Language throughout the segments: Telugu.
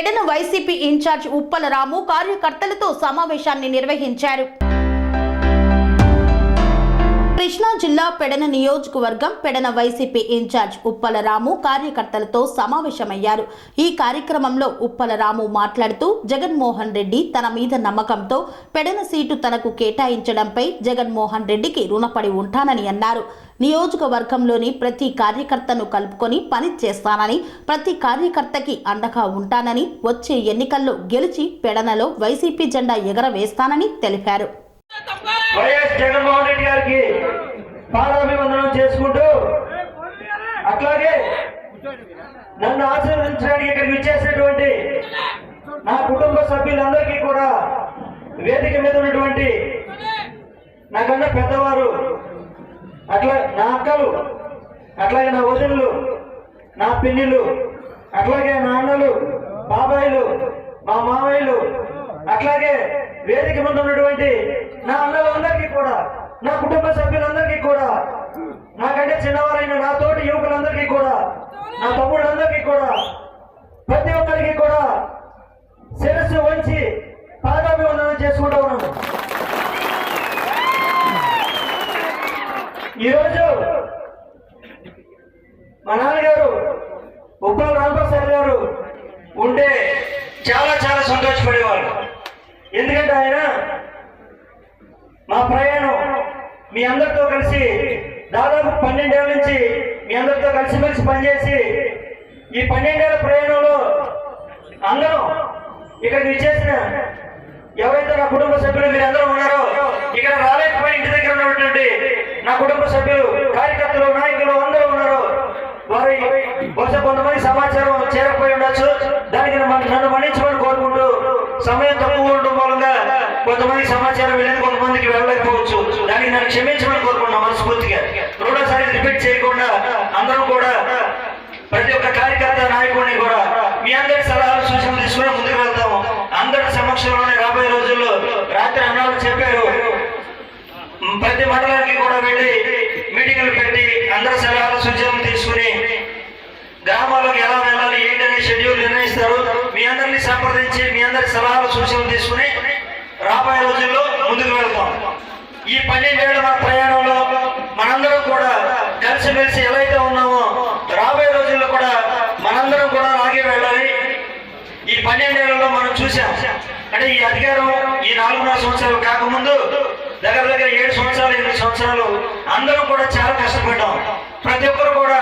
పెడన వైసీపీ ఇన్ఛార్జ్ ఉప్పల రాము కార్యకర్తలతో సమావేశాన్ని నిర్వహించారు. కృష్ణా జిల్లా పెడన నియోజకవర్గం పెడన వైసీపీ ఇన్ఛార్జ్ ఉప్పల రాము కార్యకర్తలతో సమావేశమయ్యారు. ఈ కార్యక్రమంలో ఉప్పల రాము మాట్లాడుతూ జగన్మోహన్ రెడ్డి తన మీద నమ్మకంతో పెడన సీటు తనకు కేటాయించడంపై జగన్మోహన్ రెడ్డికి రుణపడి ఉంటానని అన్నారు. నియోజకవర్గంలోని ప్రతి కార్యకర్తను కలుపుకొని పని చేస్తానని, ప్రతి కార్యకర్తకి అండగా ఉంటానని, వచ్చే ఎన్నికల్లో గెలిచి పెడనలో వైసీపీ జెండా ఎగరవేస్తానని తెలిపారు. వైఎస్ జగన్మోహన్ రెడ్డి గారికి పాదాభివందనం చేసుకుంటూ అట్లాగే నన్ను ఆశీర్వదించడానికి ఇక్కడికి విచ్చేసినటువంటి నా కుటుంబ సభ్యులందరికీ కూడా, వేదిక మీద ఉన్నటువంటి నాకన్నా పెద్దవారు, అట్లా నా అక్కలు, అట్లాగే నా వదినలు, నా పిన్నిలు, అట్లాగే నా అన్నలు, బాబాయిలు, మా మామయ్యలు, అట్లాగే వేదిక ముందు ఉన్నటువంటి నా అన్నలందరికీ కూడా, నా కుటుంబ సభ్యులందరికీ కూడా, నాకంటే చిన్నవారైన నా తోటి యువకులందరికీ కూడా, నా తమ్ముళ్ళందరికీ కూడా, ప్రతి ఒక్కరికి కూడా శిరస్సు వంచి పాదాభివందనం చేసుకుంటూ ఉన్నాను. ఈరోజు మా నాన్నగారు ఉప్పల రామప్రసాద్ గారు ఉంటే చాలా చాలా సంతోషపడేవాళ్ళు. ఎందుకంటే ఆయన మా ప్రయాణం మీ అందరితో కలిసి దాదాపు 12 ఏళ్ళ నుంచి మీ అందరితో కలిసిమెలిసి పనిచేసి, ఈ 12 ఏళ్ల ప్రయాణంలో అందరం ఇక్కడికి విచ్చేసిన ఎవరైతే నా కుటుంబ సభ్యులు మీరు అందరూ ఉన్నారో, ఇక్కడ రాలేకపోయి ఇంటి దగ్గర ఉన్నటువంటి నా కుటుంబ సభ్యులు, కార్యకర్తలు, నాయకులు అందరూ ఉన్నారు. వారి బహుశా కొంతమంది సమాచారం చేరకపోయి ఉండొచ్చు. దానికి నన్ను మన్నించమని కోరుకుంటూ, సమయం తక్కువ ఉండడం మూలంగా కొంతమంది సమాచారం వెళ్ళింది, కొంతమందికి వెళ్ళలేకపోవచ్చు. దానికి నన్ను క్షమించమని కోరుకుంటున్నాను మనస్ఫూర్తిగా. రెండోసారి రిపీట్ చేయకుండా అందరం కూడా, ప్రతి ఒక్క కార్యకర్త, నాయకుడిని కూడా మీ అందరి సలహాలు సూచనలు తీసుకుని ముందుకు వెళ్తాము. అందరి సమక్షంలోనే రాబోయే రోజుల్లో రాత్రి అన్నాళ్ళు చెప్పారు, ప్రతి మండలానికి కూడా వెళ్ళి మీటింగులు పెట్టి అందరి సలహాలు సూచనలు తీసుకుని గ్రామాలకు ఎలా వెళ్ళాలి ఏంటనే షెడ్యూల్ నిర్ణయిస్తారు. మీ అందరినీ సంప్రదించి మీ అందరి సలహాలు సూచనలు తీసుకుని రాబోయే రోజుల్లో ముందుకు వెళ్తాం. ఈ 12 ఏళ్ల మన ప్రయాణంలో మనందరం కూడా కలిసిమెలిసి ఎలా అయితే ఉన్నామో, రాబోయే రోజుల్లో కూడా మనందరం కూడా అలాగే వెళ్ళాలి. ఈ 12 ఏళ్లలో మనం చూసాం, అంటే ఈ అధికారం ఈ 4.5 సంవత్సరాలు కాకముందు దగ్గర 7 సంవత్సరాలు 8 సంవత్సరాలు అందరం కూడా చాలా కష్టపడ్డాం. ప్రతి ఒక్కరు కూడా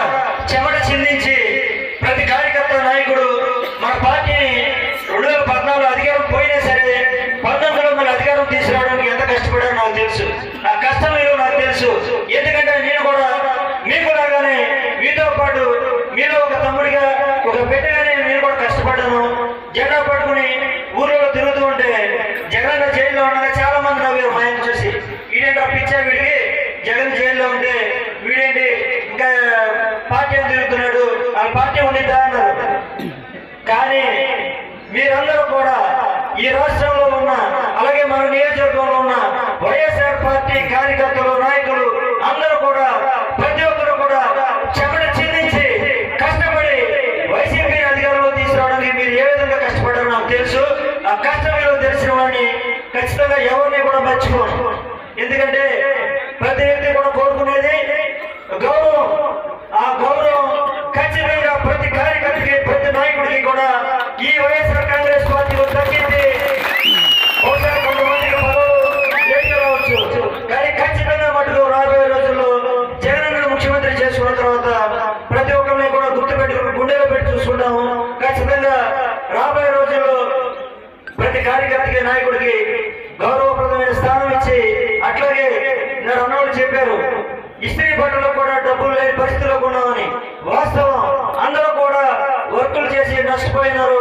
చెమట చిందించి, ప్రతి కార్యకర్త, నాయకుడు మన పార్టీని 2014 అధికారం పోయినా సరే 19లో మళ్ళీ అధికారం తీసుకురావడానికి ఎంత కష్టపడారో నాకు తెలుసు. నా కష్టం ఏదో నాకు తెలుసు. ఎందుకంటే నేను కూడా మీకు లాగానే, మీతో పాటు మీలో ఒక తమ్ముడిగా, ఒక బిడ్డగానే నేను కూడా కష్టపడ్డాను. జెండా పట్టుకుని ఊర్లో తిరుగుతూ ఉంటే జగన్ జైల్లో ఉండగా చాలా మంది నవ్వారు మా ఆయన చూసి. వీడేంటి పిచ్చా, వీడికి జగన్ జైల్లో ఉంటే వీడేంటి ఇంకా పార్టీ తిరుగుతున్నాడు, ఆ పార్టీ ఉండిద్దా అన్నారు. కానీ మీరందరూ కూడా ఈ రాష్ట్రంలో ఉన్న, అలాగే మన నియోజకవర్గంలో ఉన్న వైఎస్ఆర్ పార్టీ కార్యకర్తలు, నాయకులు అందరూ కూడా, ప్రతి ఒక్కరు కూడా చెమట చిందించి కష్టపడి వైసీపీ అధికారంలో తీసుకురావడానికి మీరు ఏ విధంగా కష్టపడారో నాకు తెలుసు. ఆ కష్టం తెలిసిన వాడిని ఖచ్చితంగా ఎవరిని కూడా మర్చిపోను. ఎందుకంటే ప్రతి వ్యక్తి కూడా కోరుకునేది గౌరవం. ఆ గౌరవం ఖచ్చితంగా ప్రతి కార్యకర్తకి, ప్రతి నాయకుడికి కూడా ఈ వైఎస్ఆర్ కాంగ్రెస్ పార్టీలో తగ్గింది. బహుశా కొంతమందికి పదవులు రావచ్చు, కానీ ఖచ్చితంగా మటుకు రాబోయే రోజుల్లో జగన్ ముఖ్యమంత్రి చేసుకున్న తర్వాత ప్రతి ఒక్కరిని కూడా గుర్తుపెట్టుకుని గుండెలో పెట్టి చూసుకుంటాము. ఖచ్చితంగా రాబోయే రోజుల్లో ప్రతి కార్యకర్తకి, నాయకుడికి గౌరవప్రదమైన స్థానం ఇచ్చి, అట్లాగే నేను అన్నోళ్ళు చెప్పారు ఇస్త్రీ బట్టలకు కూడా డబ్బులు లేని పరిస్థితిలో ఉన్నామని. వాస్తవం, అందరూ కూడా వర్కులు చేసి నష్టపోయినారు,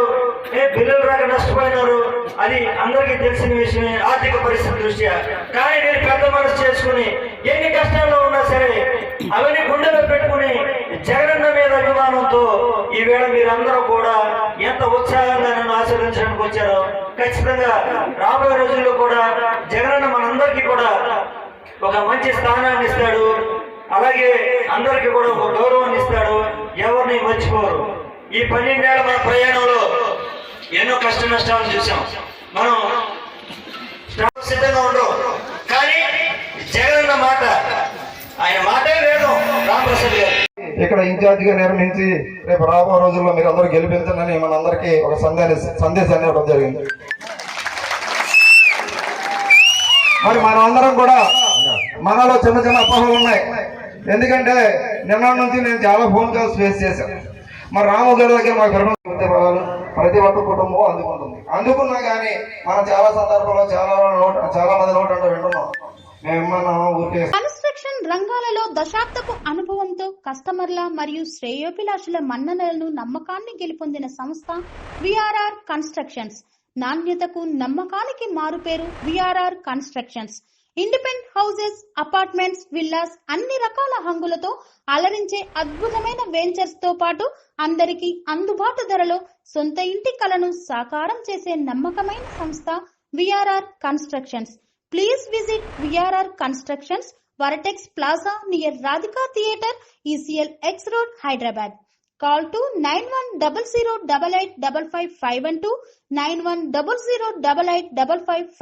బిల్లులు రాక నష్టపోయినారు. అది అందరికీ తెలిసిన విషయమే ఆర్థిక పరిస్థితి దృష్ట్యా. కానీ మీరు పెద్ద మనసు చేసుకుని ఎన్ని కష్టాల్లో ఉన్నా సరే అవన్నీ గుండెలో పెట్టుకుని జగనన్న మీద అభిమానంతో ఈవేళ మీరందరూ కూడా ఎంత ఉత్సాహంగా నన్ను ఆశీర్వదించడానికి వచ్చారో, ఖచ్చితంగా రాబోయే రోజుల్లో కూడా జగనన్న మనందరికీ కూడా ఒక మంచి స్థానాన్ని ఇస్తాడు. అలాగే అందరికీ కూడా ఒక గౌరవాన్ని ఇస్తాడు. ఎవరిని మర్చిపోరు. ఈ 12 ఏళ్ల మన ప్రయాణంలో ఎన్నో కష్ట నష్టాలను చూసాం. మనం సిద్ధంగా ఉండవు, కానీ జగనన్న మాట, ఆయన మాటే వేదం. రామప్రసాద్ గారు ఇక్కడ ఇన్ఛార్జిగా నిర్మించి రేపు రాబో రోజుల్లో మీరు అందరూ గెలిపించాలని మనందరికీ ఒక సందేశాన్ని ఇవ్వడం జరిగింది. మరి మనం అందరం కూడా మనలో చిన్న చిన్న అపోహలు ఉన్నాయి. ఎందుకంటే నిన్న నుంచి నేను చాలా ఫోన్ కాల్స్ ఫేస్ చేశాను. మరి రాము గారి దగ్గర మాకు ప్రతి ఒక్క కుటుంబం అందుకున్నా కానీ మనం చాలా సందర్భంలో చాలా మంది నోట్ అంటే వింటున్నాం. మేమన్నా ఊరికే కన్స్ట్రక్షన్ రంగాలలో దశాబ్దపు అనుభవంతో కస్టమర్ల మరియు శ్రేయోభిలాషుల మన్ననలను నమ్మకాన్ని గెలుపొందిన సంస్థ విఆర్ఆర్ కన్స్ట్రక్షన్స్. నాణ్యతకు నమ్మకానికి మారుపేరు VRR constructions. Independent houses, apartments, villas అన్ని రకాల హంగులతో అలరించే అద్భుతమైన వెంచర్స్ తో పాటు అందరికీ అందుబాటు ధరలో సొంత ఇంటి కలను సాకారం చేసే నమ్మకమైన సంస్థ VRR constructions. Please visit VRR Constructions, Varatex Plaza near Radhika Theatre, ECL X Road, Hyderabad. Call to 9100885551 9100885559.